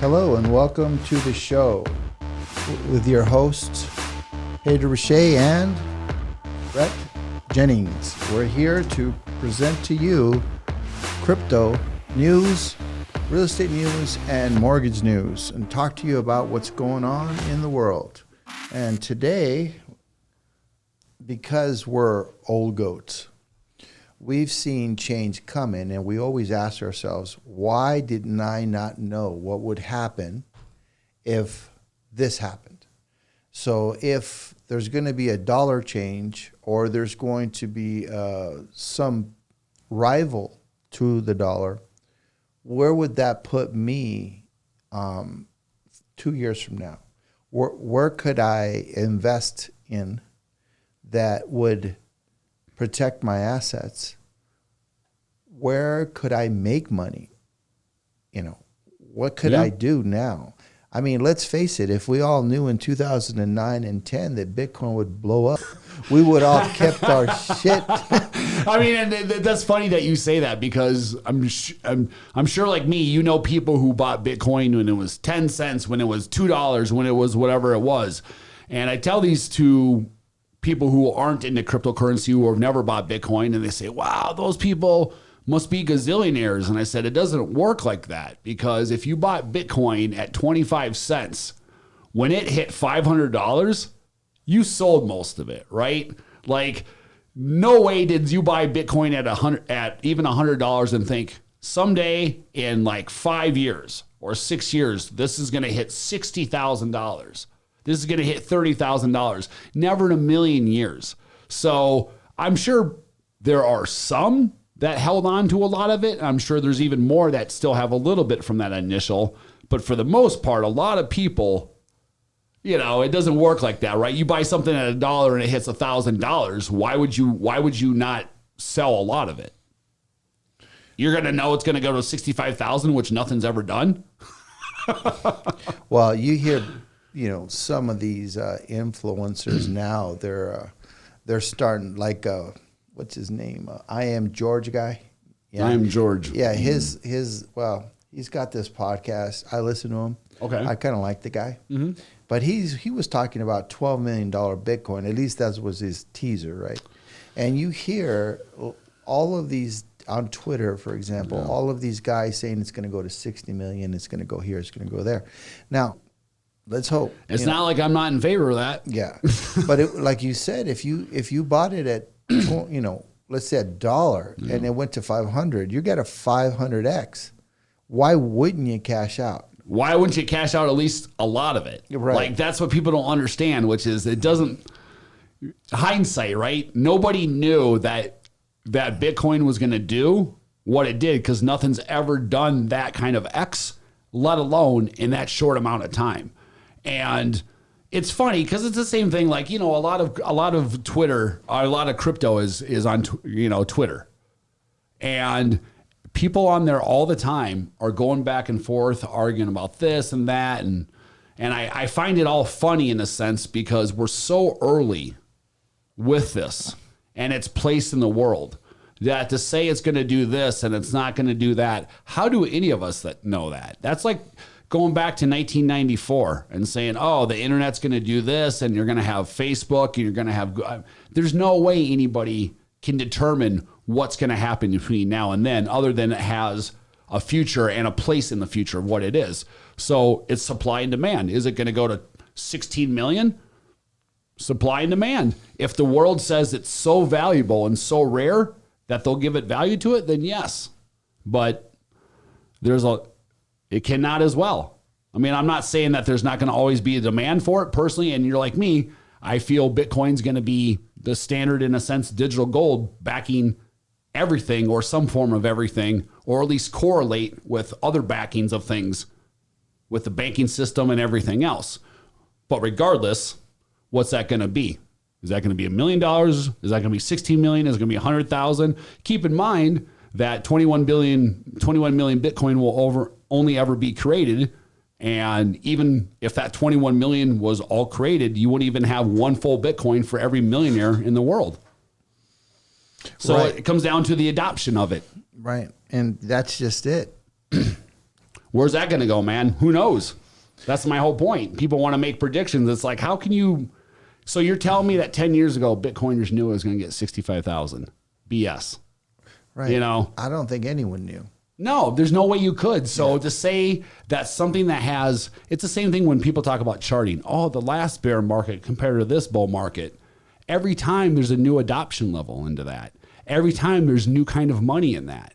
Hello and welcome to the show with your hosts, Pedro Richey and Brett Jennings. We're here to present to you crypto news, real estate news, and mortgage news, and talk to you about what's going on in the world. And today, because we're old goats, we've seen change coming, and we always ask ourselves, why didn't I not know what would happen if this happened? So if there's going to be a dollar change, or there's going to be some rival to the dollar, where would that put me 2 years from now? Where could I invest in that would protect my assets? Where could I make money? What could I do now? I mean, let's face it, if we all knew in 2009 and 10 that Bitcoin would blow up, we would all kept our shit. I mean, and that's funny that you say that, because I'm sure, like me, you know people who bought Bitcoin when it was 10 cents, when it was $2, when it was whatever it was. And I tell these to people who aren't into cryptocurrency, who have never bought Bitcoin, and they say, wow, those people must be gazillionaires. And I said, it doesn't work like that, because if you bought Bitcoin at 25 cents, when it hit $500, you sold most of it, right? Like, no way did you buy Bitcoin at even $100 and think someday in like 5 years or 6 years, this is going to hit $60,000. This is going to hit $30,000. Never in a million years. So I'm sure there are some that held on to a lot of it. I'm sure there's even more that still have a little bit from that initial. But for the most part, a lot of people, it doesn't work like that, right? You buy something at $1 and it hits $1,000. Why would you not sell a lot of it? You're going to know it's going to go to 65,000, which nothing's ever done. Well, you hear, some of these influencers now, they're starting like, what's his name? I Am George guy. Yeah. I Am George. Yeah, he's got this podcast. I listen to him. Okay. I kind of like the guy. Mm-hmm. But he was talking about $12 million Bitcoin. At least that was his teaser, right? And you hear all of these on Twitter, for example, all of these guys saying it's going to go to 60 million, it's going to go here, it's going to go there. Now, let's hope. It's not like I'm not in favor of that. Yeah. But like you said, if you bought it at, let's say $1 and it went to 500, you get a 500x. Why wouldn't you cash out? Why wouldn't you cash out at least a lot of it? Right. Like, that's what people don't understand, which is hindsight, right? Nobody knew that Bitcoin was going to do what it did, because nothing's ever done that kind of X, let alone in that short amount of time. And it's funny because it's the same thing. Like, a lot of Twitter, or a lot of crypto is on, Twitter, and people on there all the time are going back and forth, arguing about this and that. And I find it all funny in a sense, because we're so early with this and its place in the world, that to say it's going to do this and it's not going to do that. How do any of us that know that? That's like going back to 1994 and saying, oh, the internet's going to do this, and you're going to have Facebook, and you're going to have, there's no way anybody can determine what's going to happen between now and then, other than it has a future and a place in the future of what it is. So it's supply and demand. Is it going to go to 16 million? Supply and demand. If the world says it's so valuable and so rare that they'll give it value to it, then yes. But it cannot as well. I mean, I'm not saying that there's not going to always be a demand for it personally. And you're like me, I feel Bitcoin's going to be the standard, in a sense, digital gold backing everything, or some form of everything, or at least correlate with other backings of things with the banking system and everything else. But regardless, what's that going to be? Is that going to be $1 million? Is that going to be 16 million? Is it going to be 100,000? Keep in mind that 21 million Bitcoin will only ever be created. And even if that 21 million was all created, you wouldn't even have one full Bitcoin for every millionaire in the world. So It comes down to the adoption of it. Right. And that's just it. Where's that going to go, man? Who knows? That's my whole point. People want to make predictions. It's like, how can you? So you're telling me that 10 years ago, Bitcoiners knew it was going to get 65,000. BS. Right. You know? I don't think anyone knew. No, there's no way you could. So to say that something that has, it's the same thing when people talk about charting. Oh, the last bear market compared to this bull market. Every time there's a new adoption level into that. Every time there's new kind of money in that.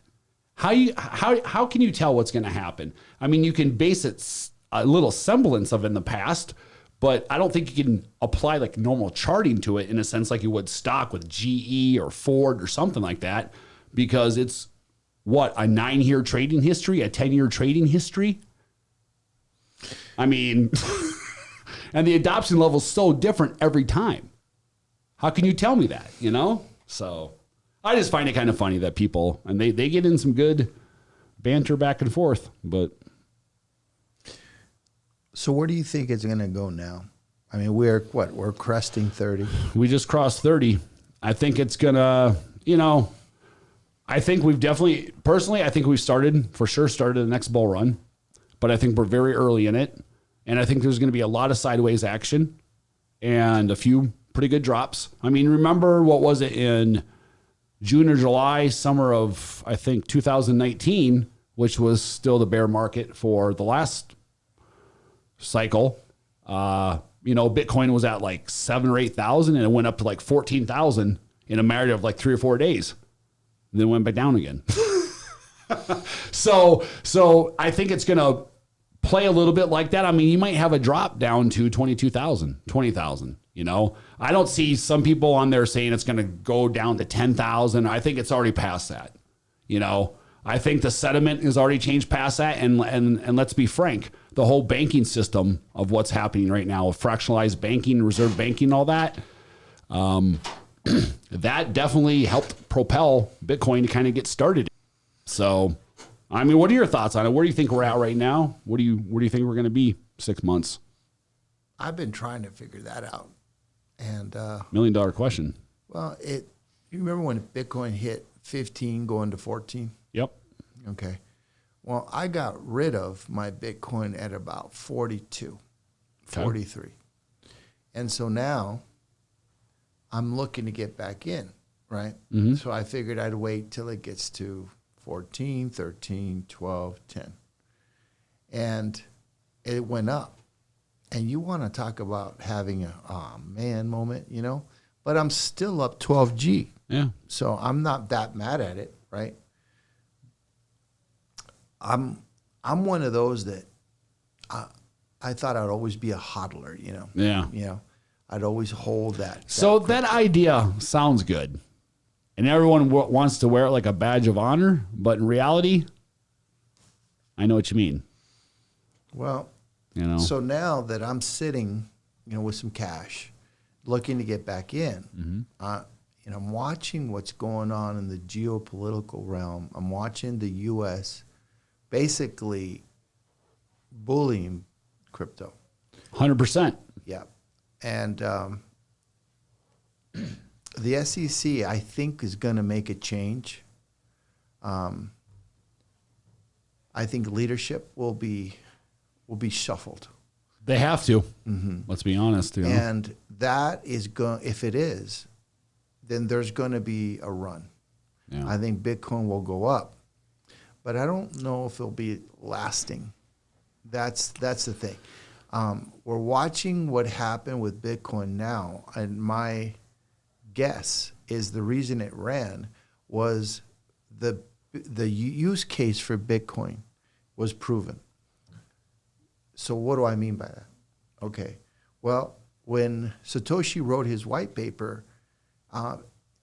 How can you tell what's going to happen? I mean, you can base it a little semblance of in the past, but I don't think you can apply like normal charting to it in a sense like you would stock with GE or Ford or something like that, because it's what, a 9-year trading history, a 10-year trading history? I mean, and the adoption level is so different every time. How can you tell me that, you know? So I just find it kind of funny that people, and they get in some good banter back and forth, but. So where do you think it's going to go now? I mean, we're cresting 30. We just crossed 30. I think it's going to, I think we've definitely, personally, I think we've started the next bull run, but I think we're very early in it. And I think there's going to be a lot of sideways action and a few pretty good drops. I mean, remember, what was it, in June or July, summer of, I think, 2019, which was still the bear market for the last cycle. Bitcoin was at like 7,000 or 8,000 and it went up to like 14,000 in a matter of like 3 or 4 days. And then went back down again. So I think it's going to play a little bit like that. I mean, you might have a drop down to 22,000, 20,000, I don't see some people on there saying it's going to go down to 10,000. I think it's already past that. I think the sentiment has already changed past that. And let's be frank, the whole banking system of what's happening right now, with fractionalized banking, reserve banking, all that, that definitely helped propel Bitcoin to kind of get started. So, I mean, what are your thoughts on it? Where do you think we're at right now? Where do you think we're going to be 6 months? I've been trying to figure that out. And $1 million question. Well, you remember when Bitcoin hit 15 going to 14? Yep. Okay. Well, I got rid of my Bitcoin at about 42, 43. And so now I'm looking to get back in, right? Mm-hmm. So I figured I'd wait till it gets to 14, 13, 12, 10. And it went up. And you want to talk about having a man moment, but I'm still up 12G. Yeah. So I'm not that mad at it, right? I'm one of those that I thought I'd always be a hodler, Yeah. I'd always hold that. So that idea sounds good. And everyone wants to wear it like a badge of honor, but in reality, I know what you mean. Well, so now that I'm sitting, with some cash, looking to get back in, I'm watching what's going on in the geopolitical realm. I'm watching the U.S. basically bullying crypto. 100%. Yeah. And the SEC, I think, is going to make a change. I think leadership will be shuffled. They have to. Mm-hmm. Let's be honest. And that is going. If it is, then there's going to be a run. Yeah. I think Bitcoin will go up, but I don't know if it'll be lasting. That's the thing. We're watching what happened with Bitcoin now, and my guess is the reason it ran was the use case for Bitcoin was proven. So what do I mean by that? Okay. Well, when Satoshi wrote his white paper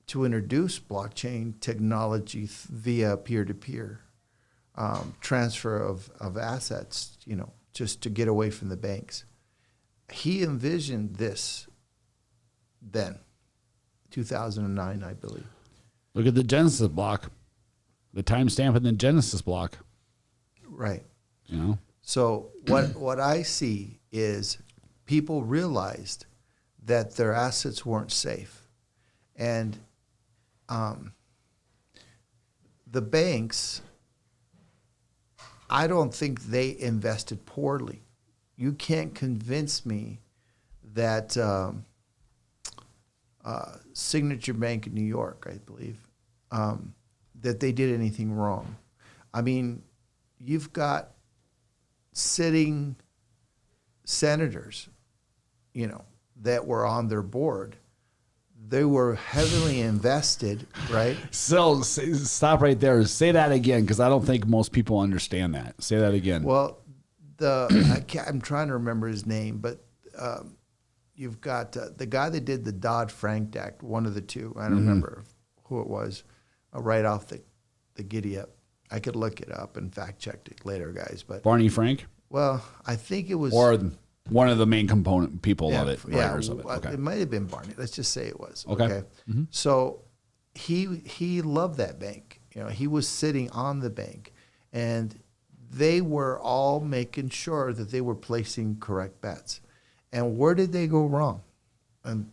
to introduce blockchain technology via peer-to-peer transfer of assets, just to get away from the banks, he envisioned this then, 2009, I believe. Look at the Genesis block, the timestamp in the Genesis block. Right. So what I see is people realized that their assets weren't safe. And the banks, I don't think they invested poorly. You can't convince me that Signature Bank in New York, I believe, that they did anything wrong. I mean, you've got sitting senators, that were on their board. They were heavily invested, right? So stop right there. Say that again, because I don't think most people understand that. Say that again. Well, I'm trying to remember his name, but you've got the guy that did the Dodd-Frank Act, one of the two. I don't remember who it was, right off the giddy up. I could look it up and fact check it later, guys. But Barney Frank? Well, I think it was... Or one of the main component people of it, writers of it. Okay. It might have been Barney. Let's just say it was. Okay. So he loved that bank. He was sitting on the bank, and they were all making sure that they were placing correct bets. And where did they go wrong? And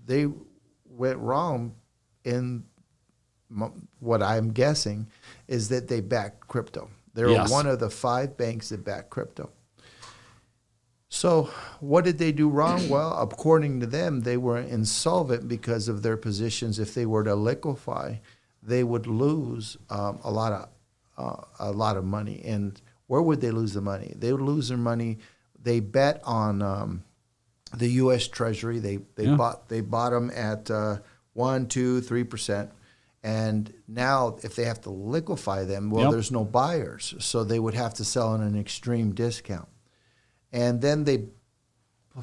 they went wrong in what I'm guessing is that they backed crypto. They were one of the 5 banks that backed crypto. So what did they do wrong? Well, according to them, they were insolvent because of their positions. If they were to liquefy, they would lose a lot of money. And where would they lose the money? They would lose their money. They bet on the U.S. Treasury. They bought them at 1, 2, 3%. And now, if they have to liquefy them, there's no buyers, so they would have to sell at an extreme discount. And then they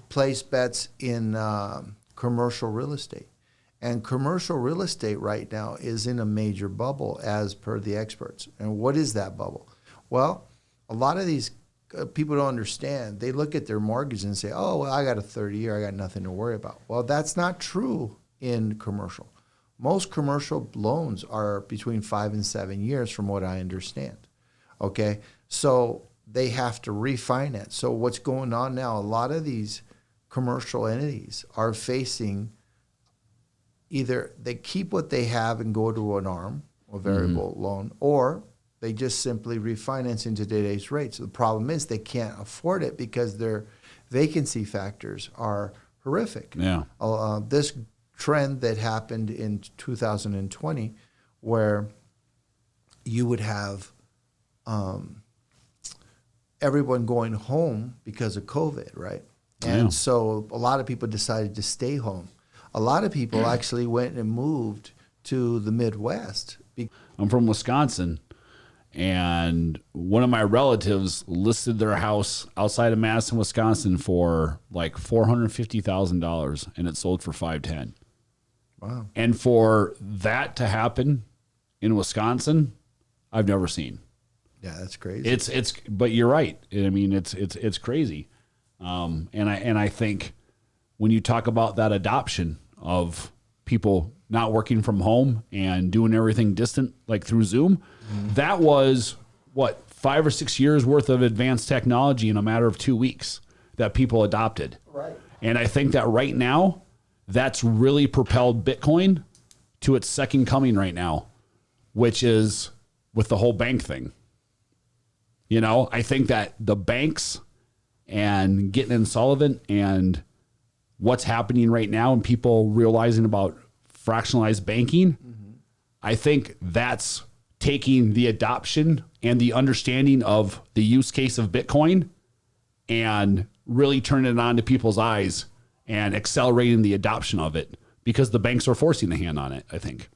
place bets in commercial real estate. And commercial real estate right now is in a major bubble, as per the experts. And what is that bubble? Well, a lot of these people don't understand. They look at their mortgage and say, oh, well, I got a 30-year, I got nothing to worry about. Well, that's not true in commercial. Most commercial loans are between 5 and 7 years, from what I understand. Okay? So they have to refinance. So what's going on now, a lot of these commercial entities are facing either they keep what they have and go to an ARM, a variable loan, or they just simply refinance into today's rates. The problem is they can't afford it because their vacancy factors are horrific. Yeah. This trend that happened in 2020 where you would have everyone going home because of COVID, right? And so a lot of people decided to stay home. A lot of people actually went and moved to the Midwest. I'm from Wisconsin, and one of my relatives listed their house outside of Madison, Wisconsin for like $450,000, and it sold for $510,000. Wow. And for that to happen in Wisconsin, I've never seen. Yeah, that's crazy. It's but you're right. I mean, it's crazy. And I think when you talk about that adoption of people not working from home and doing everything distant, like through Zoom, that was what, 5 or 6 years worth of advanced technology in a matter of 2 weeks that people adopted. Right. And I think that right now, that's really propelled Bitcoin to its second coming right now, which is with the whole bank thing. I think that the banks and getting insolvent and what's happening right now and people realizing about fractionalized banking, I think that's taking the adoption and the understanding of the use case of Bitcoin and really turning it on to people's eyes and accelerating the adoption of it because the banks are forcing the hand on it, I think.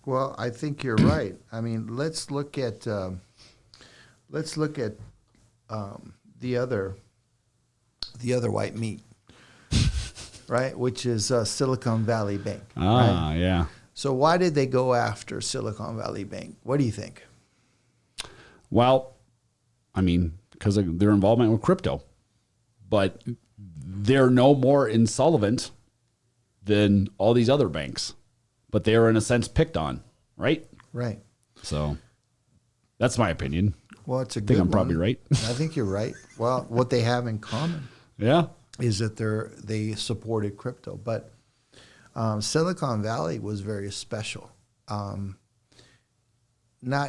Well, I think you're right. I mean, let's look at the other white meat, right? Which is Silicon Valley Bank. Ah, right? Yeah. So why did they go after Silicon Valley Bank? What do you think? Well, I mean, because of their involvement with crypto, but they're no more insolvent than all these other banks, but they are in a sense picked on, right? Right. So that's my opinion. Well, it's a I good think I'm one. probably right. I think you're right. Well, what they have in common is that they supported crypto, but Silicon Valley was very special. Not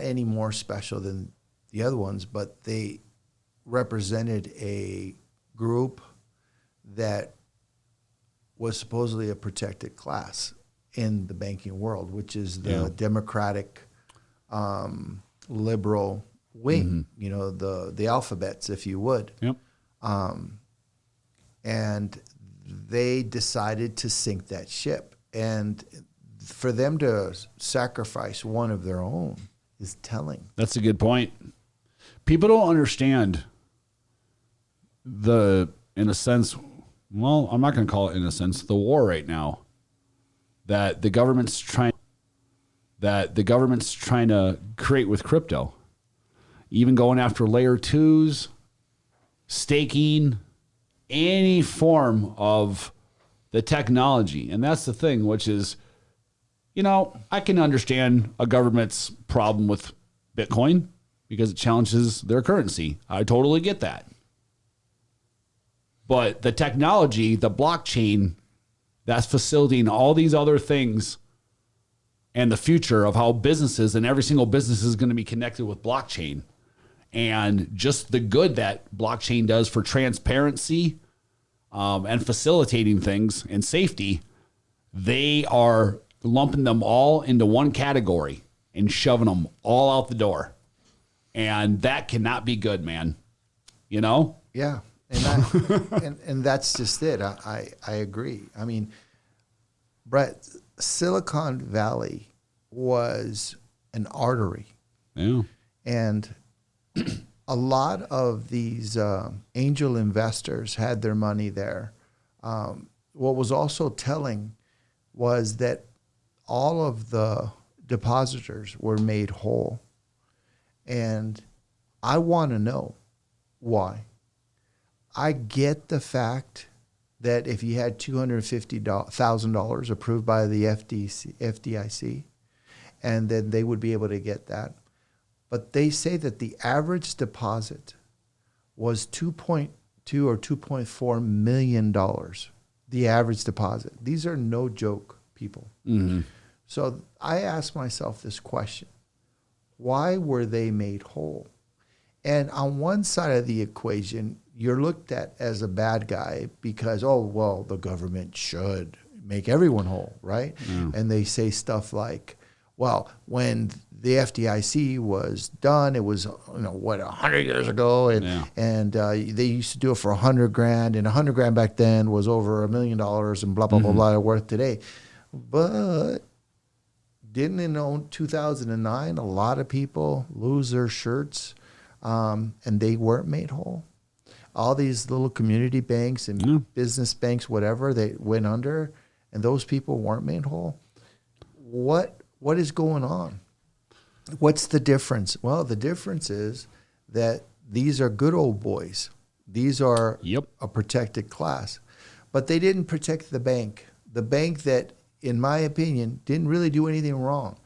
any more special than the other ones, but they represented a group that was supposedly a protected class in the banking world, which is the democratic, liberal wing, the alphabets, if you would. Yep. And they decided to sink that ship. And for them to sacrifice one of their own is telling. That's a good point. People don't understand in a sense, well, I'm not going to call it in a sense, the war right now that the government's trying to create with crypto, even going after layer 2s, staking, any form of the technology. And that's the thing, which is, I can understand a government's problem with Bitcoin because it challenges their currency. I totally get that. But the technology, the blockchain, that's facilitating all these other things and the future of how businesses, and every single business is going to be connected with blockchain. And just the good that blockchain does for transparency and facilitating things and safety, they are lumping them all into one category and shoving them all out the door. And that cannot be good, man. Yeah. And and that's just it. I agree. I mean, Brett, Silicon Valley was an artery. Yeah. And a lot of these angel investors had their money there. What was also telling was that all of the depositors were made whole. And I want to know why. I get the fact that if you had $250,000 approved by the FDIC, and then they would be able to get that. But they say that the average deposit was $2.2 or $2.4 million, the average deposit. These are no joke, people. Mm-hmm. So I asked myself this question: why were they made whole? And on one side of the equation, you're looked at as a bad guy because, the government should make everyone whole, right? Yeah. And they say stuff like, well, when the FDIC was done, it was 100 years ago, and they used to do it for $100,000, and $100,000 back then was over $1 million, and blah blah blah blah worth today. But didn't in 2009 a lot of people lose their shirts, and they weren't made whole? All these little community banks and business banks, whatever, they went under, and those people weren't made whole. What is going on? What's the difference? Well, the difference is that these are good old boys. These are a protected class. But they didn't protect the bank. The bank that, in my opinion, didn't really do anything wrong.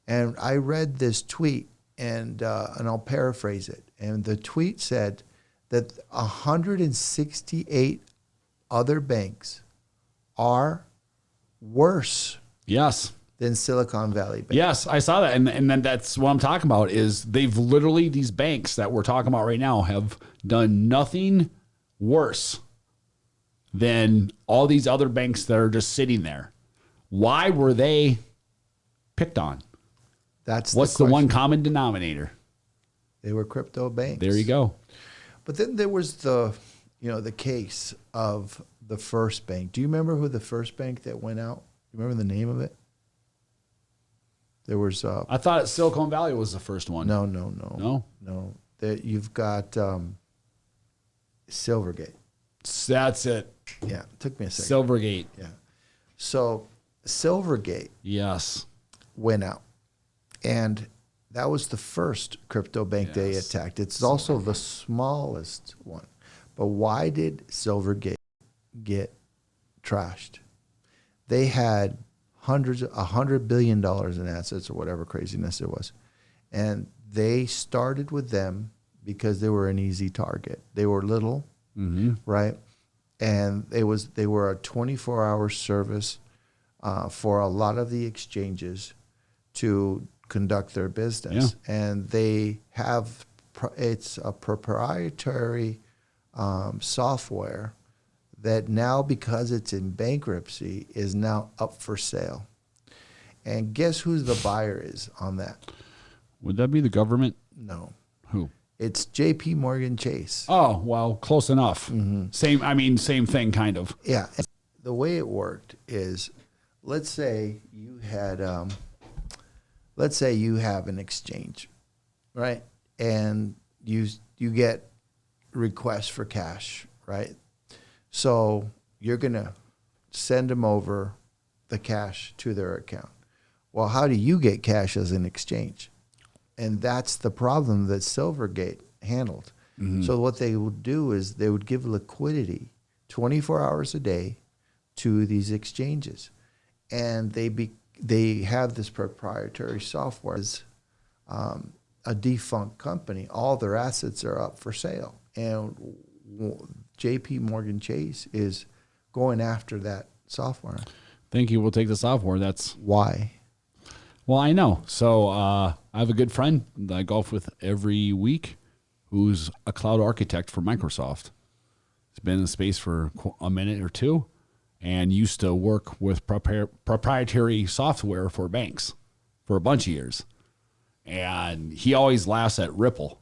And I read this tweet, and I'll paraphrase it. And the tweet said that 168 other banks are worse. Yes. Than Silicon Valley Bank. Yes, I saw that. And then that's what I'm talking about is they've literally, these banks that we're talking about right now have done nothing worse than all these other banks that are just sitting there. Why were they picked on? What's the one common denominator? They were crypto banks. There you go. But then there was the case of the first bank. Do you remember who the first bank that went out? You remember the name of it? There was. I thought Silicon Valley was the first one. No. You've got Silvergate. That's it. Yeah, it took me a second. Silvergate. Yeah. So Silvergate. Yes. Went out, and that was the first crypto bank they attacked. It's also the smallest one. But why did Silvergate get trashed? They had $100 billion in assets or whatever craziness it was. And they started with them because they were an easy target. They were little, right? And they were a 24-hour service for a lot of the exchanges to conduct their business. Yeah. And they have it's a proprietary software that now, because it's in bankruptcy, is now up for sale. And guess who the buyer is on that? Would that be the government? No. Who? It's J.P. Morgan Chase. Oh, well, close enough. Same thing, kind of. Yeah. The way it worked is, let's say you have an exchange, right? And you get requests for cash, right? So you're going to send them over the cash to their account. Well, how do you get cash as an exchange? And that's the problem that Silvergate handled. So what they would do is they would give liquidity 24 hours a day to these exchanges. And they have this proprietary software. It's a defunct company. All their assets are up for sale. And J.P. Morgan Chase is going after that software. Think you will take the software. That's why. Well, I know. So I have a good friend that I golf with every week who's a cloud architect for Microsoft. He's been in the space for a minute or two and used to work with proprietary software for banks for a bunch of years. And he always laughs at Ripple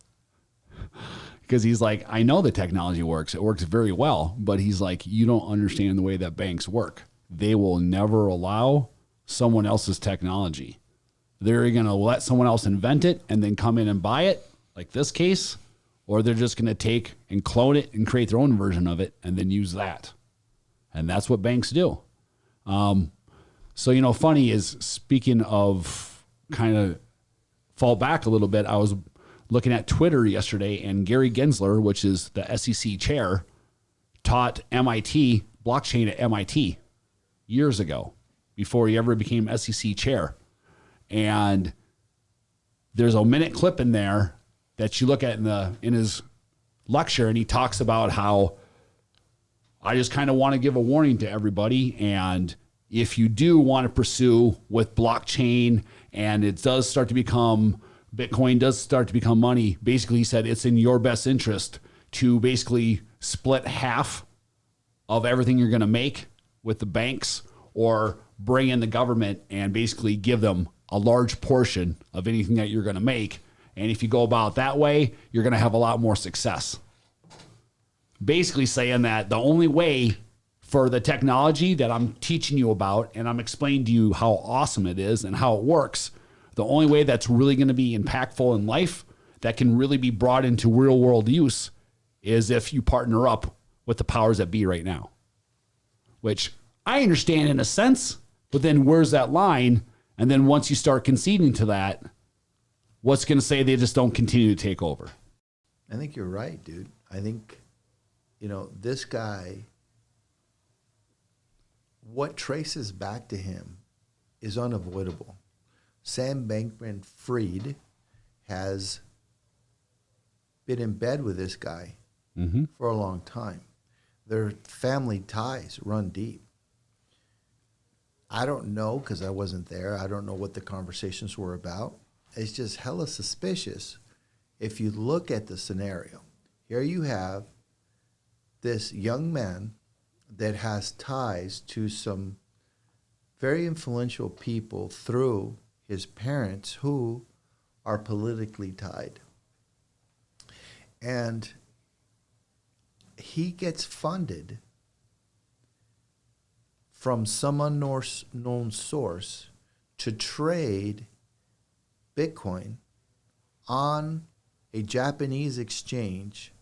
because he's like, I know the technology works. It works very well. But he's like, you don't understand the way that banks work. They will never allow someone else's technology. They're going to let someone else invent it and then come in and buy it, like this case, or they're just going to take and clone it and create their own version of it and then use that. And that's what banks do. So, funny is, speaking of kind of fall back a little bit, I was looking at Twitter yesterday, and Gary Gensler, which is the SEC chair, taught MIT blockchain at MIT years ago before he ever became SEC chair. And there's a minute clip in there that you look at in his lecture, and he talks about how I just kind of want to give a warning to everybody. And if you do want to pursue with blockchain and it does start to become, Bitcoin does start to become money, basically he said it's in your best interest to basically split half of everything you're going to make with the banks, or bring in the government and basically give them a large portion of anything that you're going to make. And if you go about that way, you're going to have a lot more success. Basically saying that the only way for the technology that I'm teaching you about, and I'm explaining to you how awesome it is and how it works, the only way that's really going to be impactful in life, that can really be brought into real world use, is if you partner up with the powers that be right now. Which I understand in a sense, but then where's that line? And then once you start conceding to that, what's going to say they just don't continue to take over? I think you're right, dude. I think, this guy, what traces back to him is unavoidable. Sam Bankman-Fried has been in bed with this guy for a long time. Their family ties run deep. I don't know, because I wasn't there. I don't know what the conversations were about. It's just hella suspicious if you look at the scenario. Here you have this young man that has ties to some very influential people through his parents who are politically tied. And he gets funded from some unknown source to trade Bitcoin on a Japanese exchange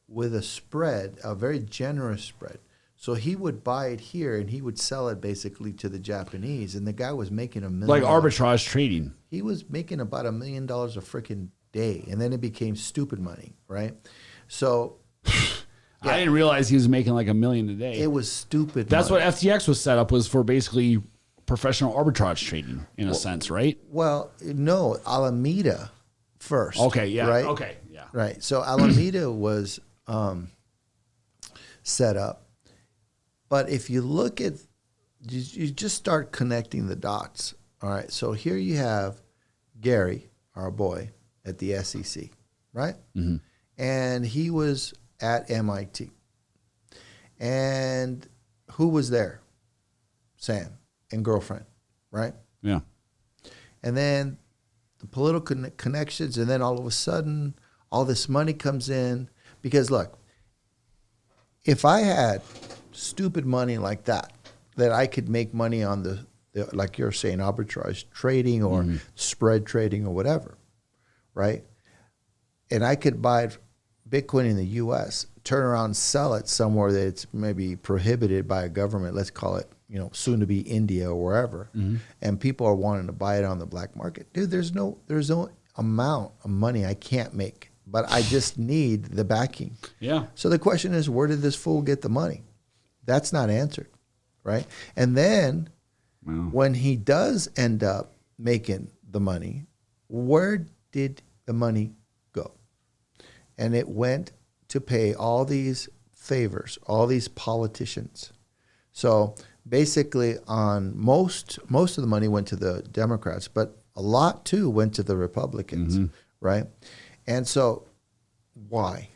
with a spread, a very generous spread. So he would buy it here and he would sell it basically to the Japanese, and the guy was making $1 million. Like arbitrage trading. He was making about $1 million a freaking day, and then it became stupid money, right? So I didn't realize he was making like $1 million a day. It was stupid. That's money. what FTX was set up, was for basically professional arbitrage trading in a sense, right? Well, no, Alameda first. Okay, yeah. Right? Okay, yeah. Right. So Alameda was set up. But if you look at, you just start connecting the dots. All right. So here you have Gary, our boy, at the SEC. right? And he was at MIT. And who was there? Sam and girlfriend, right? Yeah. And then the political connections, and then all of a sudden, all this money comes in. Because look, if I had stupid money like that I could make money on the like you're saying, arbitrage trading or spread trading or whatever, right? And I could buy Bitcoin in the U.S., turn around and sell it somewhere that it's maybe prohibited by a government, let's call it, soon to be India or wherever, and people are wanting to buy it on the black market. Dude, there's no amount of money I can't make, but I just need the backing. Yeah. So the question is, where did this fool get the money? That's not answered, right? And then when he does end up making the money, where did the money go? And it went to pay all these favors, all these politicians. So basically, on most of the money went to the Democrats, but a lot too went to the Republicans, right? And so, why?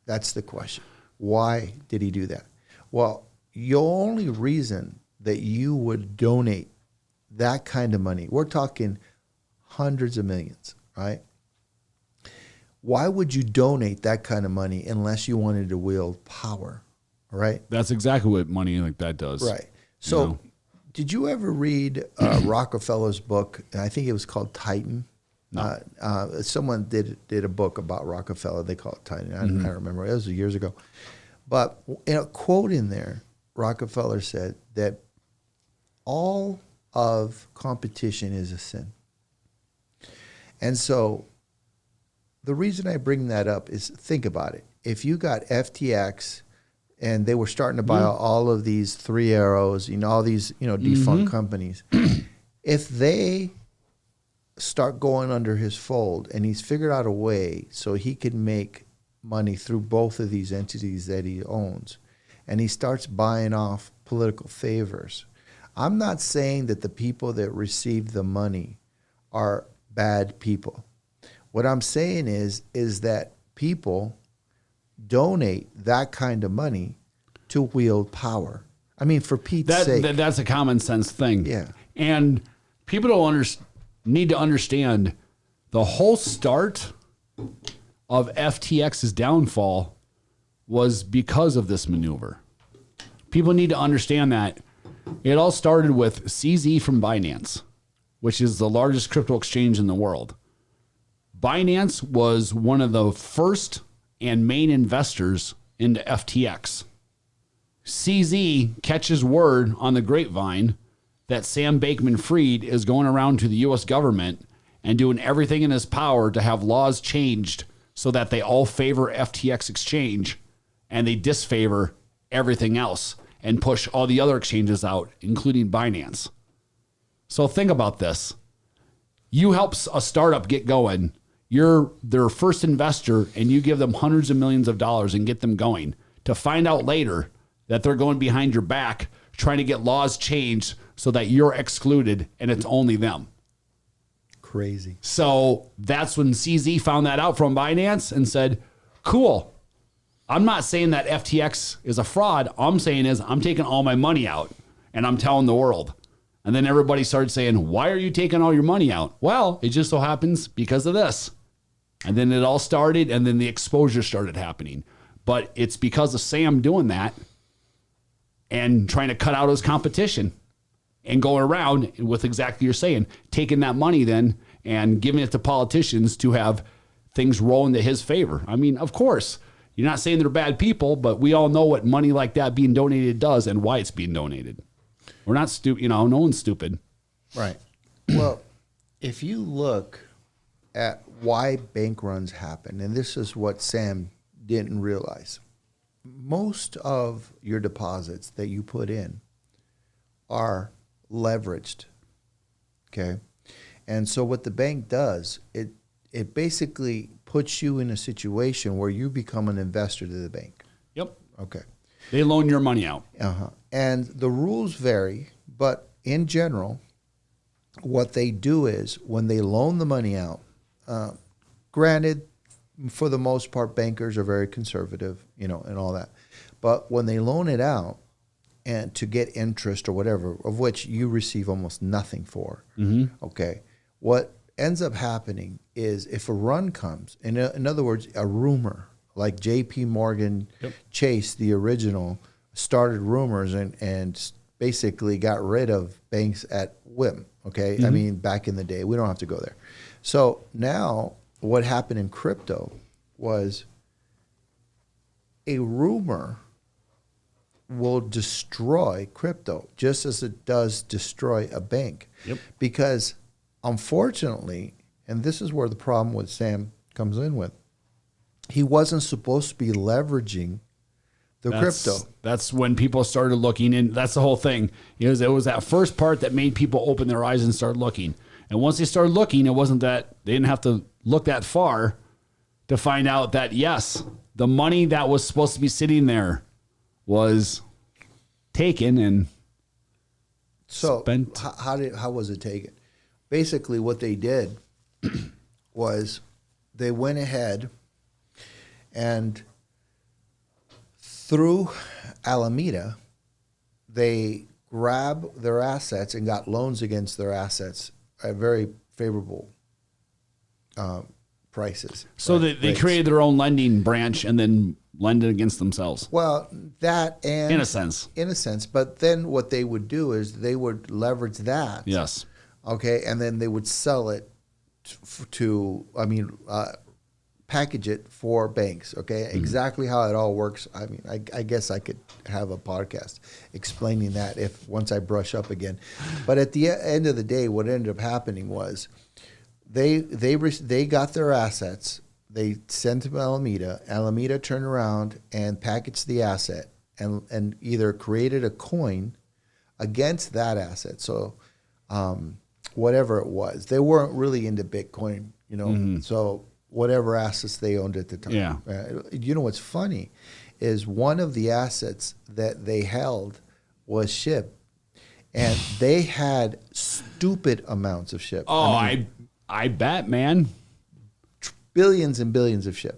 That's the question. Why did he do that? Well, the only reason that you would donate that kind of money, we're talking hundreds of millions, right? Why would you donate that kind of money unless you wanted to wield power, right? That's exactly what money like that does. Right. So did you ever read Rockefeller's book? I think it was called Titan. No. Someone did a book about Rockefeller. They call it Titan. I don't remember. It was years ago. But in a quote in there, Rockefeller said that all of competition is a sin. And so the reason I bring that up is, think about it. If you got FTX and they were starting to buy all of these Three Arrows, all these, defunct companies, if they start going under his fold and he's figured out a way so he can make money through both of these entities that he owns, and he starts buying off political favors, I'm not saying that the people that receive the money are bad people. What I'm saying is that people donate that kind of money to wield power. I mean, for Pete's sake. That's a common sense thing. Yeah. And people need to understand the whole start of FTX's downfall was because of this maneuver. People need to understand that it all started with CZ from Binance, which is the largest crypto exchange in the world. Binance was one of the first and main investors into FTX. CZ catches word on the grapevine that Sam Bankman-Fried is going around to the U.S. government and doing everything in his power to have laws changed so that they all favor FTX exchange and they disfavor everything else and push all the other exchanges out, including Binance. So think about this. You help a startup get going. You're their first investor and you give them hundreds of millions of dollars and get them going, to find out later that they're going behind your back trying to get laws changed so that you're excluded and it's only them. Crazy. So that's when CZ found that out from Binance and said, cool. I'm not saying that FTX is a fraud. All I'm saying is I'm taking all my money out and I'm telling the world. And then everybody started saying, why are you taking all your money out? Well, it just so happens because of this. And then it all started and then the exposure started happening. But it's because of Sam doing that and trying to cut out his competition and going around with exactly what you're saying, taking that money then and giving it to politicians to have things roll into his favor. I mean, of course, you're not saying they're bad people, but we all know what money like that being donated does and why it's being donated. We're not stupid, no one's stupid. Right. Well, if you look at why bank runs happen, and this is what Sam didn't realize, most of your deposits that you put in are leveraged, okay? And so what the bank does, it basically puts you in a situation where you become an investor to the bank. Yep. Okay. They loan your money out. Uh-huh. And the rules vary, but in general, what they do is when they loan the money out, granted, for the most part, bankers are very conservative, and all that. But when they loan it out and to get interest or whatever, of which you receive almost nothing for, okay, what ends up happening is if a run comes, in other words, a rumor, like J.P. Morgan Chase, the original, started rumors and basically got rid of banks at whim, okay? I mean, back in the day. We don't have to go there. So now what happened in crypto was a rumor will destroy crypto just as it does destroy a bank. Because unfortunately, and this is where the problem with Sam comes in with, he wasn't supposed to be leveraging the crypto. That's when people started looking, and that's the whole thing. It was that first part that made people open their eyes and start looking. And once they started looking, it wasn't that they didn't have to look that far to find out that, yes, the money that was supposed to be sitting there was taken and spent. How was it taken? Basically, what they did was they went ahead and through Alameda, they grabbed their assets and got loans against their assets at very favorable prices. So they created their own lending branch and then lended against themselves. Well, that and in a sense. But then what they would do is they would leverage that. Yes. Okay, and then they would sell it package it for banks. Okay, exactly how it all works. I mean, I guess I could have a podcast explaining that once I brush up again. But at the end of the day, what ended up happening was they got their assets. They sent them to Alameda. Alameda turned around and packaged the asset and either created a coin against that asset. So whatever it was, they weren't really into Bitcoin, So whatever assets they owned at the time. Yeah. You know what's funny is one of the assets that they held was SHIB, and they had stupid amounts of SHIB. Oh, I bet, man. Billions and billions of SHIB.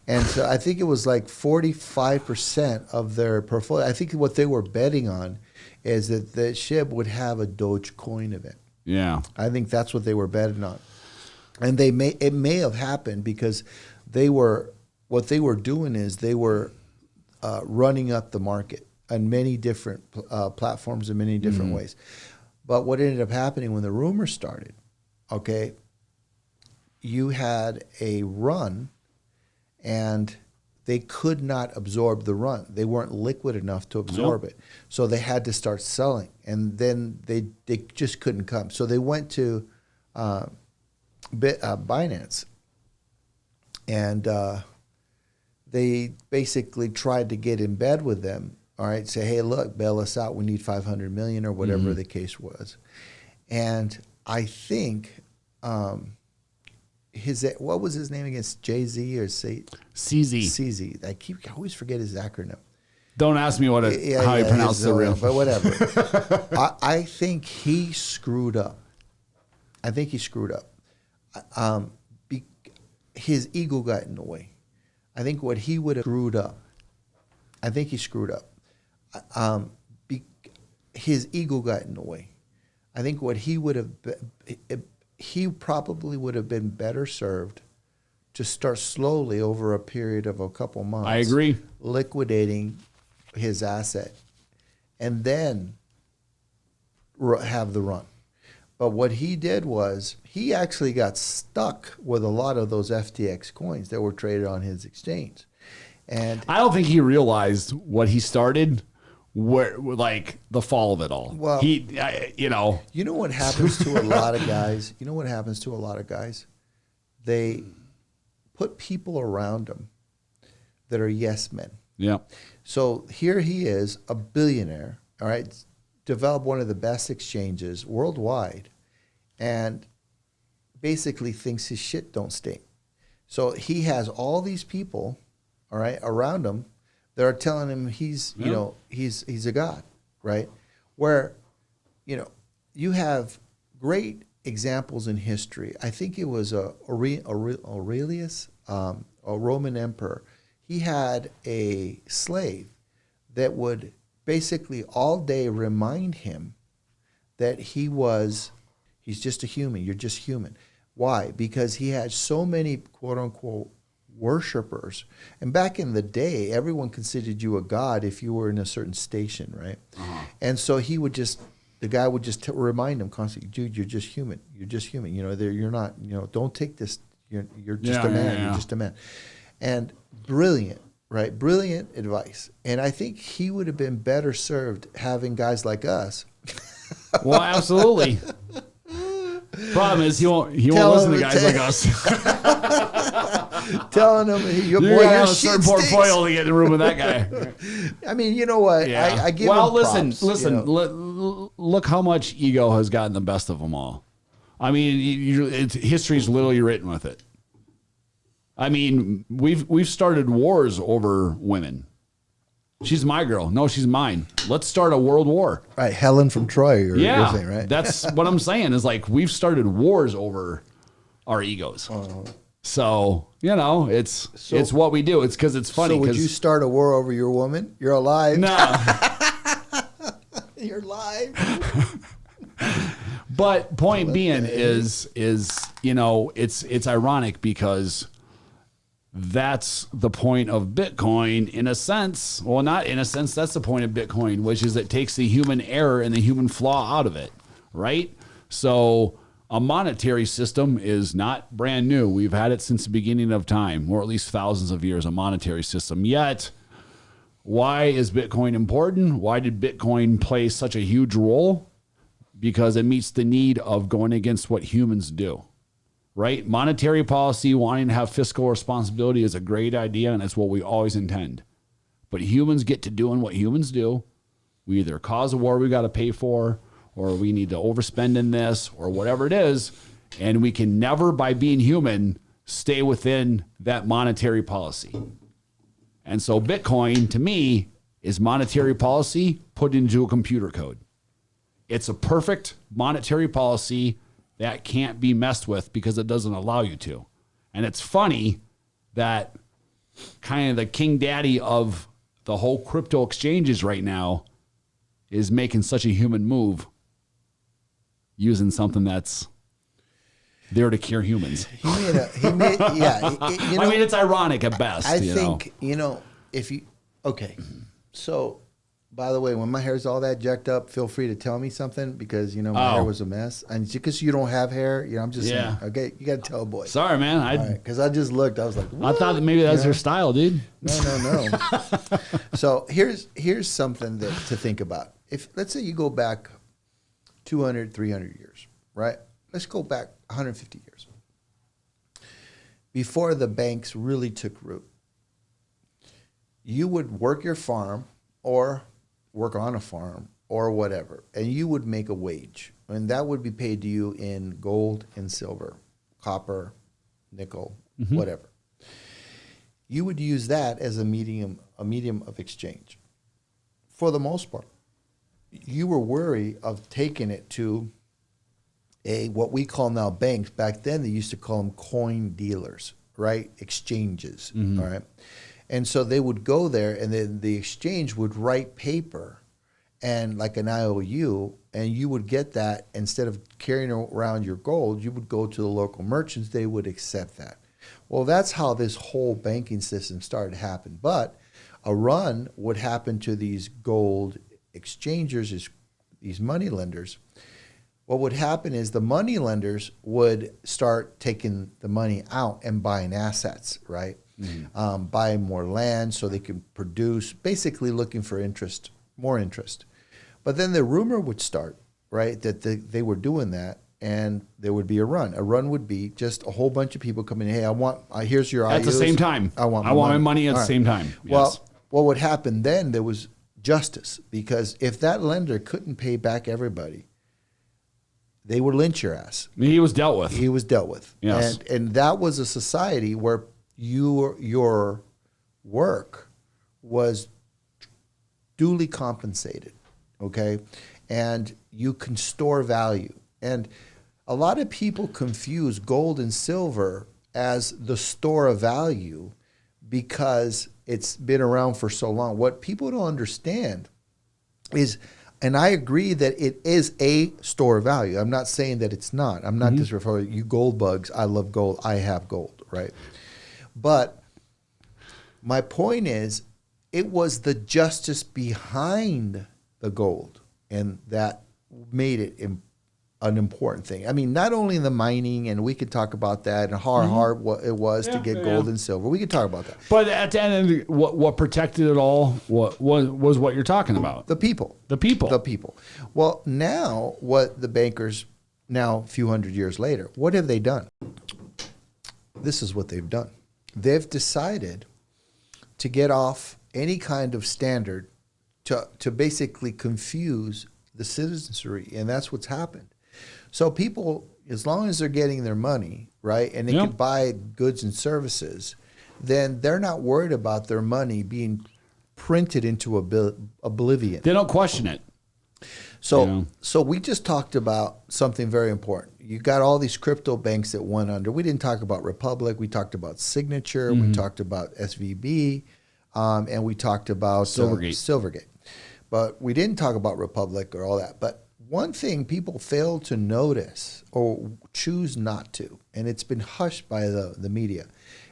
And so I think it was like 45% of their portfolio. I think what they were betting on is that the SHIB would have a Dogecoin event. Yeah. I think that's what they were betting on. And it may have happened because what they were doing is they were running up the market on many different platforms in many different ways. But what ended up happening when the rumors started, okay, you had a run and they could not absorb the run. They weren't liquid enough to absorb it. So they had to start selling. And then they just couldn't come. So they went to Binance, and they basically tried to get in bed with them. All right, say, hey, look, bail us out. We need $500 million or whatever the case was. And I think what was his name against Jay-Z or CZ? CZ. I always forget his acronym. Don't ask me how he pronounced the real. But whatever. I think he screwed up. His ego got in the way. I think what he would have screwed up. I think he screwed up. His ego got in the way. I think what he probably would have been better served to start slowly over a period of a couple months. I agree. Liquidating his asset and then have the run. But what he did was he actually got stuck with a lot of those FTX coins that were traded on his exchange. And I don't think he realized what he started, like the fall of it all. Well, you know what happens to a lot of guys? They put people around them that are yes men. Yeah. So here he is, a billionaire, all right, developed one of the best exchanges worldwide, and basically thinks his shit don't stink. So he has all these people, all right, around him that are telling him he's a god, right? Where, you have great examples in history. I think it was Aurelius a Roman emperor, he had a slave that would basically all day remind him that he's just a human. You're just human. Why? Because he had so many quote unquote worshipers. And back in the day, everyone considered you a god if you were in a certain station, right? And so the guy would just remind him constantly, dude, you're just human. You're just human. You're not, don't take this. You're just a man. You're just a man. And brilliant, right? Brilliant advice. And I think he would have been better served having guys like us. Well, absolutely. Problem is, he won't listen to guys like us. Telling him, you gotta have a certain portfolio to get in the room with that guy. I mean, you know what? Yeah. I give him props, listen. Look how much ego has gotten the best of them all. I mean, history's literally written with it. I mean, we've started wars over women. She's my girl. No, she's mine. Let's start a world war. Right, Helen from Troy. You're saying, right? That's what I'm saying. Is like we've started wars over our egos. So it's what we do. It's because it's funny. So would you start a war over your woman? You're alive. No, you're alive. But point being is it's ironic because that's the point of Bitcoin in a sense. Well, not in a sense. That's the point of Bitcoin, which is it takes the human error and the human flaw out of it, right? So a monetary system is not brand new. We've had it since the beginning of time, or at least thousands of years, a monetary system. Yet, why is Bitcoin important? Why did Bitcoin play such a huge role? Because it meets the need of going against what humans do. Right? Monetary policy, wanting to have fiscal responsibility is a great idea, and it's what we always intend. But humans get to doing what humans do. We either cause a war we got to pay for, or we need to overspend in this, or whatever it is, and we can never, by being human, stay within that monetary policy. And so Bitcoin, to me, is monetary policy put into a computer code. It's a perfect monetary policy that can't be messed with because it doesn't allow you to. And it's funny that kind of the king daddy of the whole crypto exchanges right now is making such a human move using something that's there to cure humans. I mean, it's ironic at best. I think, so by the way, when my hair's all that jacked up, feel free to tell me something because, my hair was a mess. And because you don't have hair, I'm just saying, okay, you got to tell a boy. Sorry, man. Because I just looked, I was like, what? I thought that maybe that's your style, dude. No. So here's something to think about. If let's say you go back 200, 300 years, right? Let's go back 150 years. Before the banks really took root, you would work your farm or work on a farm or whatever, and you would make a wage, and that would be paid to you in gold and silver, copper, nickel, whatever. You would use that as a medium of exchange. For the most part, you were wary of taking it to what we call now banks. Back then, they used to call them coin dealers, right? Exchanges, all right? And so they would go there, and then the exchange would write paper and like an IOU, and you would get that. Instead of carrying around your gold, you would go to the local merchants. They would accept that. Well, that's how this whole banking system started to happen. But a run would happen to these gold exchangers, these money lenders. What would happen is the money lenders would start taking the money out and buying assets, right? Buying more land so they can produce, basically looking for interest, more interest. But then the rumor would start, right, that they were doing that, and there would be a run. A run would be just a whole bunch of people coming, hey, here's your IOUs. At the same time. I want my money at the same time. Yes. Well, what would happen then, there was justice, because if that lender couldn't pay back everybody, they would lynch your ass. He was dealt with. He was dealt with. Yes. And that was a society where your work was duly compensated, okay? And you can store value. And a lot of people confuse gold and silver as the store of value because it's been around for so long. What people don't understand is, and I agree that it is a store of value. I'm not saying that it's not. I'm not disreferring you gold bugs. I love gold. I have gold, right? But my point is, it was the justice behind the gold, and that made it an important thing. I mean, not only the mining, and we could talk about that, and how hard it was to get gold and silver. We could talk about that. But at the end, what protected it all was what you're talking about. The people. The people. The people. Well, now what the bankers, now a few hundred years later, what have they done? This is what they've done. They've decided to get off any kind of standard to basically confuse the citizenry, and that's what's happened. So people, as long as they're getting their money, right, and they can buy goods and services, then they're not worried about their money being printed into oblivion. They don't question it. So we just talked about something very important. You got all these crypto banks that went under. We didn't talk about Republic. We talked about Signature. We talked about SVB, and we talked about Silvergate. But we didn't talk about Republic or all that. But one thing people fail to notice or choose not to, and it's been hushed by the media,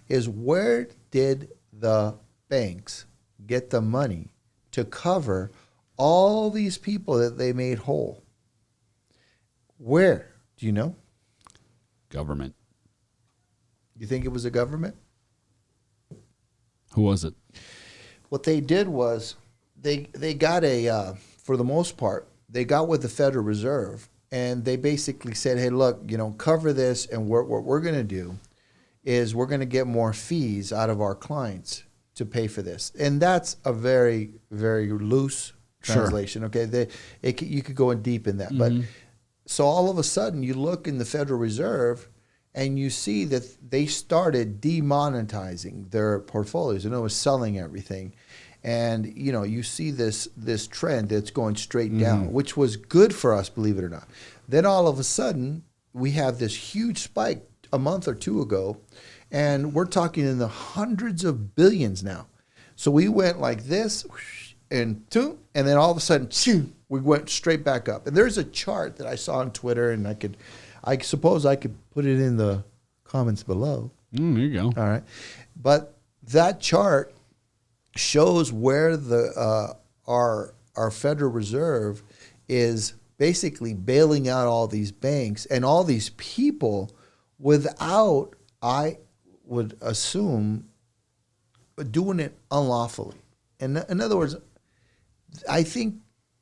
is where did the banks get the money to cover all these people that they made whole? Where? Do you know? Government. You think it was the government? Who was it? What they did was they got for the most part, they got with the Federal Reserve, and they basically said, hey, look, cover this, and what we're going to do is we're going to get more fees out of our clients to pay for this. And that's a very, very loose translation. Okay, you could go in deep in that. But so all of a sudden, you look in the Federal Reserve, and you see that they started demonetizing their portfolios. And it was selling everything. And, you see this trend that's going straight down, which was good for us, believe it or not. Then all of a sudden, we have this huge spike a month or two ago, and we're talking in the hundreds of billions now. So we went like this, and then all of a sudden, we went straight back up. And there's a chart that I saw on Twitter, and I suppose I could put it in the comments below. There you go. All right. But that chart shows where our Federal Reserve is basically bailing out all these banks and all these people without, I would assume, doing it unlawfully. And in other words, I think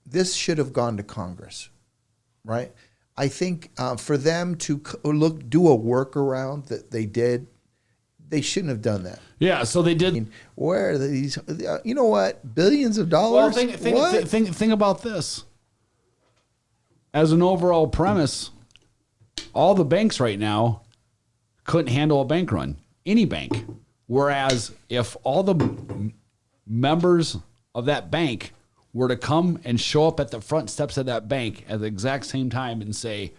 this should have gone to Congress, right? I think for them to do a workaround that they did, they shouldn't have done that. Yeah, so they did. Where are these? You know what? Billions of dollars. Well, think about this. As an overall premise, all the banks right now couldn't handle a bank run. Any bank. Whereas if all the members of that bank were to come and show up at the front steps of that bank at the exact same time and say,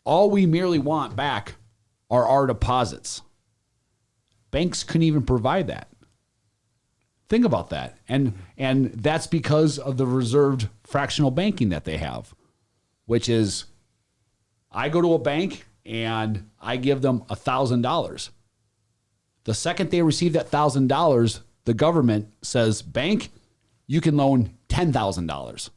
all we merely want back are our deposits. Banks couldn't even provide that. Think about that. And that's because of the reserved fractional banking that they have, which is I go to a bank and I give them $1,000. The second they receive that $1,000, the government says, bank, you can loan $10,000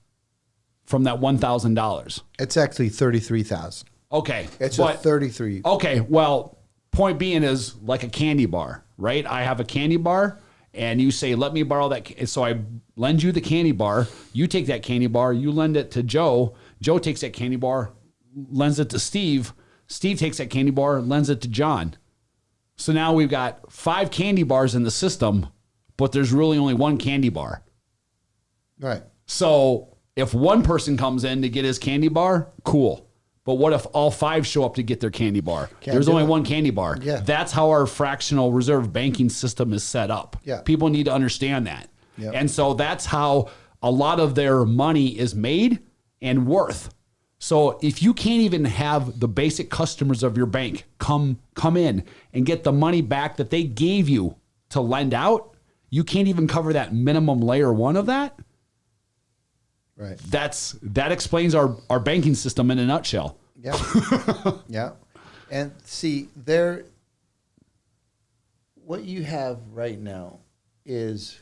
from that $1,000. It's actually $33,000. Okay. It's a 33. Okay. Well, point being is like a candy bar, right? I have a candy bar and you say, let me borrow that. So I lend you the candy bar. You take that candy bar. You lend it to Joe. Joe takes that candy bar, lends it to Steve. Steve takes that candy bar, lends it to John. So now we've got 5 candy bars in the system, but there's really only one candy bar. Right. So if one person comes in to get his candy bar, cool. But what if all 5 show up to get their candy bar? There's only one candy bar. Yeah. That's how our fractional reserve banking system is set up. Yeah. People need to understand that. Yep. And so that's how a lot of their money is made and worth. So if you can't even have the basic customers of your bank come in and get the money back that they gave you to lend out, you can't even cover that minimum layer one of that. Right. That explains our banking system in a nutshell. Yeah. Yeah. And see, what you have right now is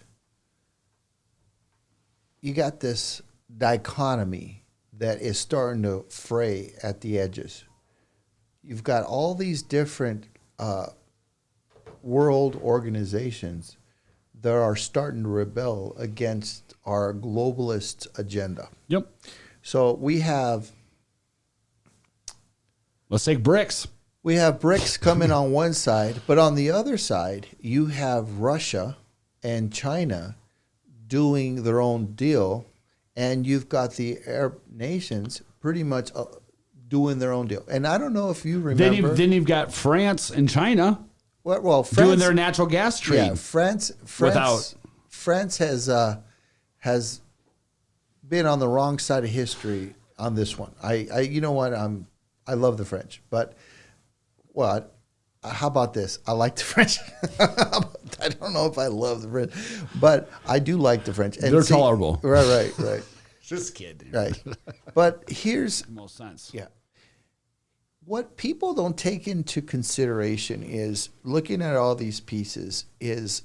you got this dichotomy that is starting to fray at the edges. You've got all these different world organizations that are starting to rebel against our globalist agenda. Yep. So we have Let's take BRICS. We have BRICS coming on one side, but on the other side, you have Russia and China doing their own deal, and you've got the Arab nations pretty much doing their own deal. And I don't know if you remember. Then you've got France and China well, France, doing their natural gas trade. Yeah, France has been on the wrong side of history on this one. You know what? I love the French, but what? How about this? I like the French. I don't know if I love the French, but I do like the French. And they're tolerable. Right. Just kidding. Right. But here's most sense. Yeah. What people don't take into consideration is looking at all these pieces is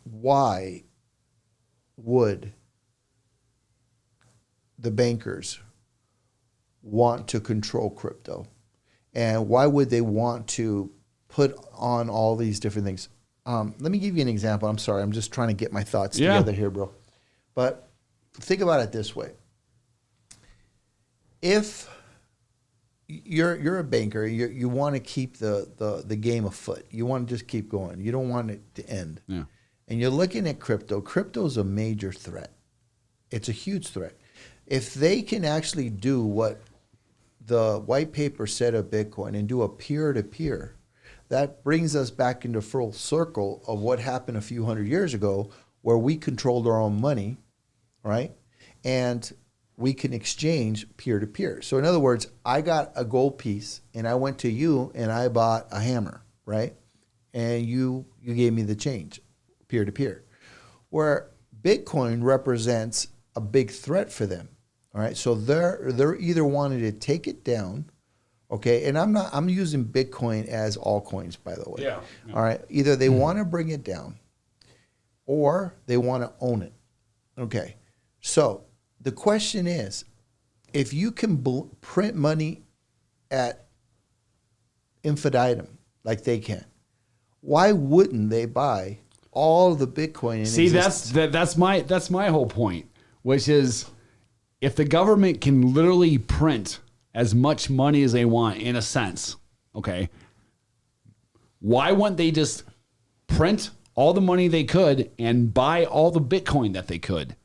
why would the bankers want to control crypto? And why would they want to put on all these different things? Let me give you an example. I'm sorry. I'm just trying to get my thoughts together here, bro. But think about it this way. If you're a banker, you want to keep the game afoot. You want to just keep going. You don't want it to end. Yeah. And you're looking at crypto. Crypto is a major threat. It's a huge threat. If they can actually do what the white paper said of Bitcoin and do a peer-to-peer, that brings us back into full circle of what happened a few hundred years ago where we controlled our own money, right? And we can exchange peer-to-peer. So in other words, I got a gold piece and I went to you and I bought a hammer, right? And you gave me the change, peer-to-peer. Where Bitcoin represents a big threat for them. All right, so they're either wanting to take it down, okay, and I'm using Bitcoin as altcoins, by the way. Yeah. All right, either they want to bring it down, or they want to own it. Okay, so the question is, if you can print money at infinitum like they can, why wouldn't they buy all the Bitcoin in existence? that's my whole point, which is, if the government can literally print as much money as they want, in a sense, okay, why wouldn't they just print all the money they could and buy all the Bitcoin that they could?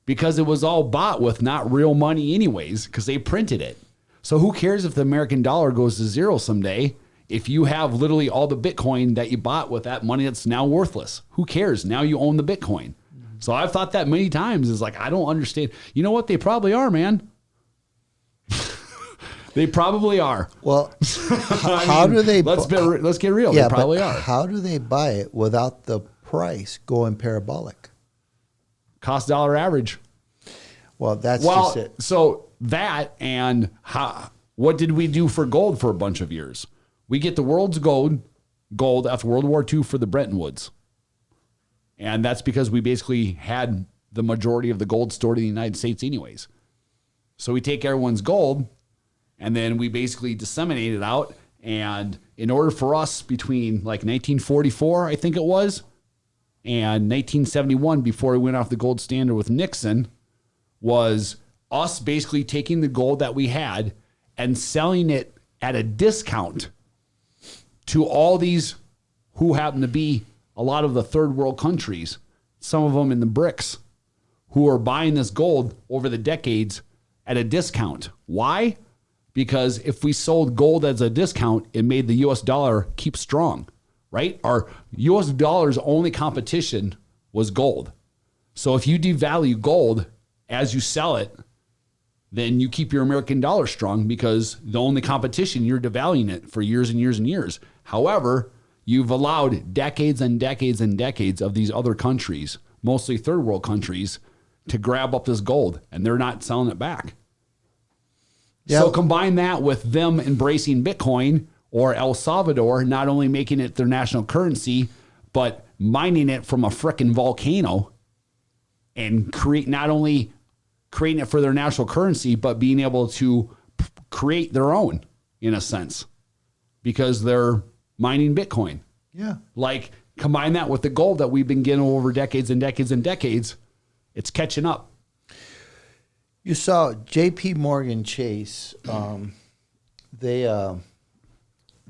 Because it was all bought with not real money anyways, because they printed it. So who cares if the American dollar goes to zero someday if you have literally all the Bitcoin that you bought with that money that's now worthless? Who cares? Now you own the Bitcoin. So I've thought that many times, is like, I don't understand. You know what? They probably are, man. They probably are. Well, how do they? Let's get real. Yeah, they probably but are. How do they buy it without the price going parabolic? Cost dollar average. Well, that's just it. So that, and what did we do for gold for a bunch of years? We get the world's gold after World War II for the Bretton Woods. And that's because we basically had the majority of the gold stored in the United States anyways. So we take everyone's gold and then we basically disseminate it out. And in order for us, between like 1944, I think it was, and 1971, before we went off the gold standard with Nixon, was us basically taking the gold that we had and selling it at a discount to all these who happen to be a lot of the third world countries, some of them in the BRICS, who are buying this gold over the decades at a discount. Why? Because if we sold gold as a discount, it made the US dollar keep strong, right? Our US dollar's only competition was gold. So if you devalue gold as you sell it, then you keep your American dollar strong because the only competition, you're devaluing it for years and years and years. However, you've allowed decades and decades and decades of these other countries, mostly third world countries, to grab up this gold, and they're not selling it back. Yep. So combine that with them embracing Bitcoin, or El Salvador not only making it their national currency, but mining it from a frickin' volcano and not only creating it for their national currency, but being able to create their own, in a sense, because they're mining Bitcoin. Yeah. Like, combine that with the gold that we've been getting over decades and decades and decades, it's catching up. You saw J.P. Morgan Chase.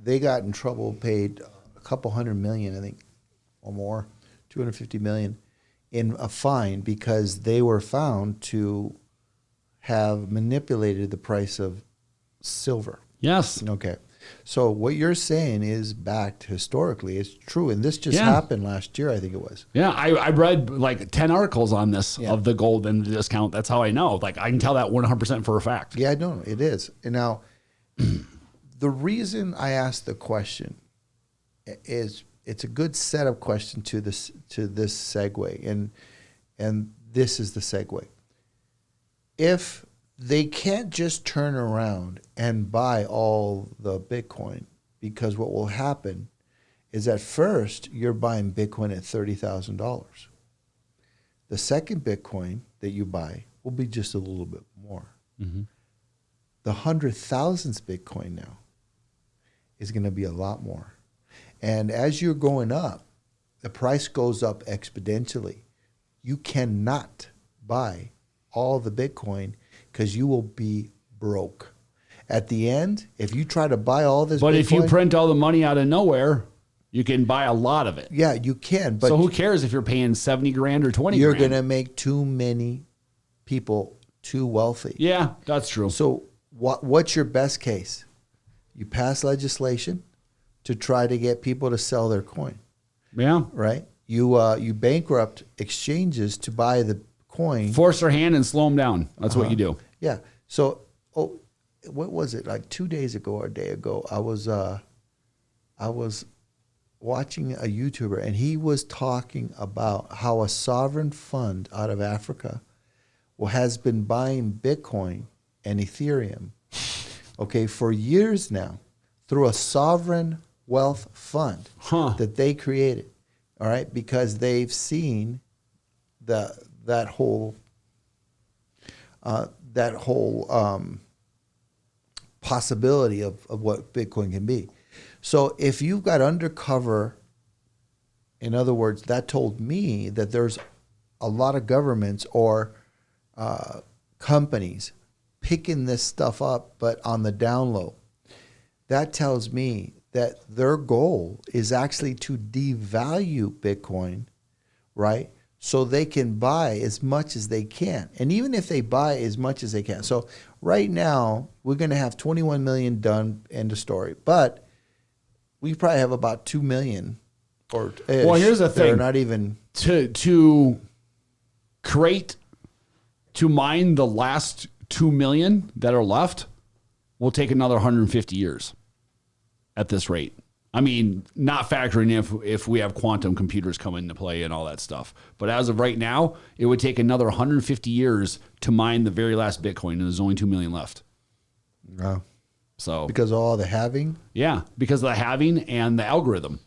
They got in trouble, paid a couple $100 million, I think, or more, $250 million, in a fine because they were found to have manipulated the price of silver. Yes. Okay. So what you're saying is backed historically. It's true. And this just happened last year, I think it was. Yeah, I read like 10 articles on this of the gold and the discount. That's how I know. Like, I can tell that 100% for a fact. Yeah, I know. It is. And now, the reason I asked the question is it's a good setup question to this segue. And this is the segue. If they can't just turn around and buy all the Bitcoin, because what will happen is at first you're buying Bitcoin at $30,000. The second Bitcoin that you buy will be just a little bit more. Mm-hmm. The 100,000th Bitcoin now is going to be a lot more. And as you're going up, the price goes up exponentially. You cannot buy all the Bitcoin because you will be broke. At the end, if you try to buy all this But Bitcoin, if you print all the money out of nowhere, you can buy a lot of it. Yeah, you can. But so who cares if you're paying 70 grand or 20 you're grand? You're going to make too many people too wealthy. Yeah, that's true. So what's your best case? You pass legislation to try to get people to sell their coin. Yeah. Right? You bankrupt exchanges to buy the coin. Force their hand and slow them down. That's what you do. Yeah. So, what was it? Like 2 days ago or a day ago, I was watching a YouTuber, and he was talking about how a sovereign fund out of Africa has been buying Bitcoin and Ethereum, okay, for years now through a sovereign wealth fund that they created, all right, because they've seen that whole possibility of what Bitcoin can be. So if you've got undercover, in other words, that told me that there's a lot of governments or companies picking this stuff up, but on the down low. That tells me that their goal is actually to devalue Bitcoin, right? So they can buy as much as they can. And even if they buy as much as they can. So right now, we're going to have 21 million done, end of story. But we probably have about 2 million or well, here's the thing. They're not even to mine the last 2 million that are left will take another 150 years at this rate. I mean, not factoring if we have quantum computers come into play and all that stuff. But as of right now, it would take another 150 years to mine the very last Bitcoin, and there's only 2 million left. Wow. So because of all the halving? Yeah, because of the halving and the algorithm,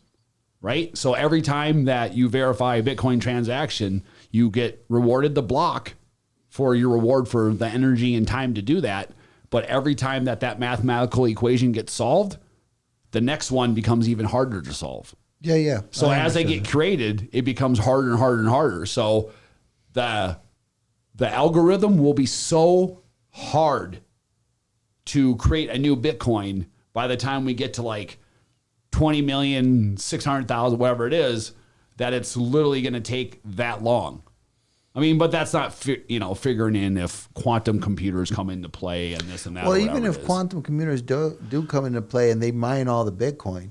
right? So every time that you verify a Bitcoin transaction, you get rewarded the block for your reward for the energy and time to do that. But every time that mathematical equation gets solved, the next one becomes even harder to solve. Yeah, yeah. So as they get created, it becomes harder and harder and harder. So the algorithm will be so hard to create a new Bitcoin by the time we get to like 20,600,000, whatever it is, that it's literally going to take that long. I mean, but that's not, figuring in if quantum computers come into play and this and that. Well, even if quantum computers do come into play and they mine all the Bitcoin,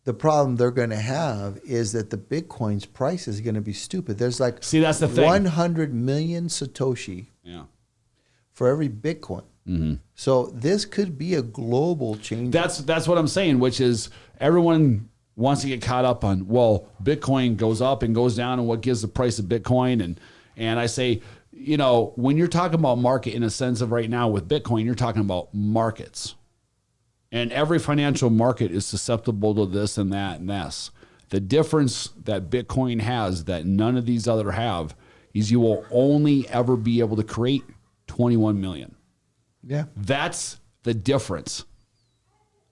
the problem they're going to have is that the Bitcoin's price is going to be stupid. There's like that's the thing. 100 million Satoshi for every Bitcoin. So this could be a global change. That's what I'm saying, which is everyone wants to get caught up on, well, Bitcoin goes up and goes down and what gives the price of Bitcoin. And I say, you know, when you're talking about market in a sense of right now with Bitcoin, you're talking about markets. And every financial market is susceptible to this and that and this. The difference that Bitcoin has that none of these other have is you will only ever be able to create 21 million. Yeah. That's the difference.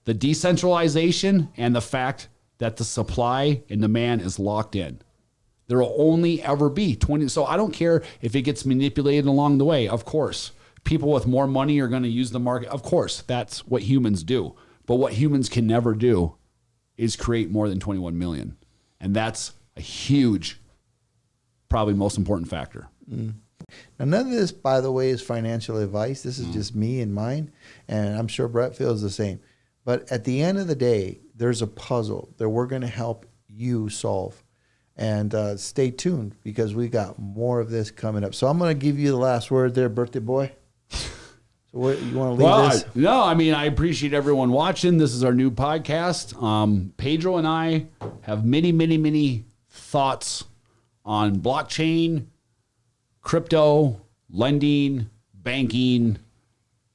The decentralization and the fact that the supply and demand is locked in. There will only ever be 20. So I don't care if it gets manipulated along the way. Of course, people with more money are going to use the market. Of course, that's what humans do. But what humans can never do is create more than 21 million. And that's a huge, probably most important factor. Now, none of this, by the way, is financial advice. This is just me and mine, and I'm sure Brett feels the same. But at the end of the day, there's a puzzle that we're going to help you solve. And stay tuned because we got more of this coming up. So I'm going to give you the last word there, birthday boy. So what, you want to leave this? No, I mean, I appreciate everyone watching. This is our new podcast. Pedro and I have many, many, many thoughts on blockchain, crypto, lending, banking,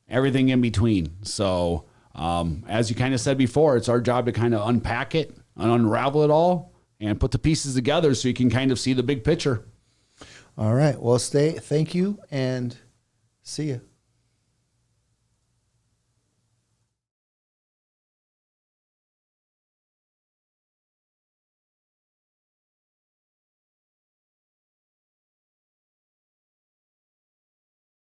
everything in between. So as you kind of said before, it's our job to kind of unpack it and unravel it all and put the pieces together so you can kind of see the big picture. All right. Well, thank you and see you.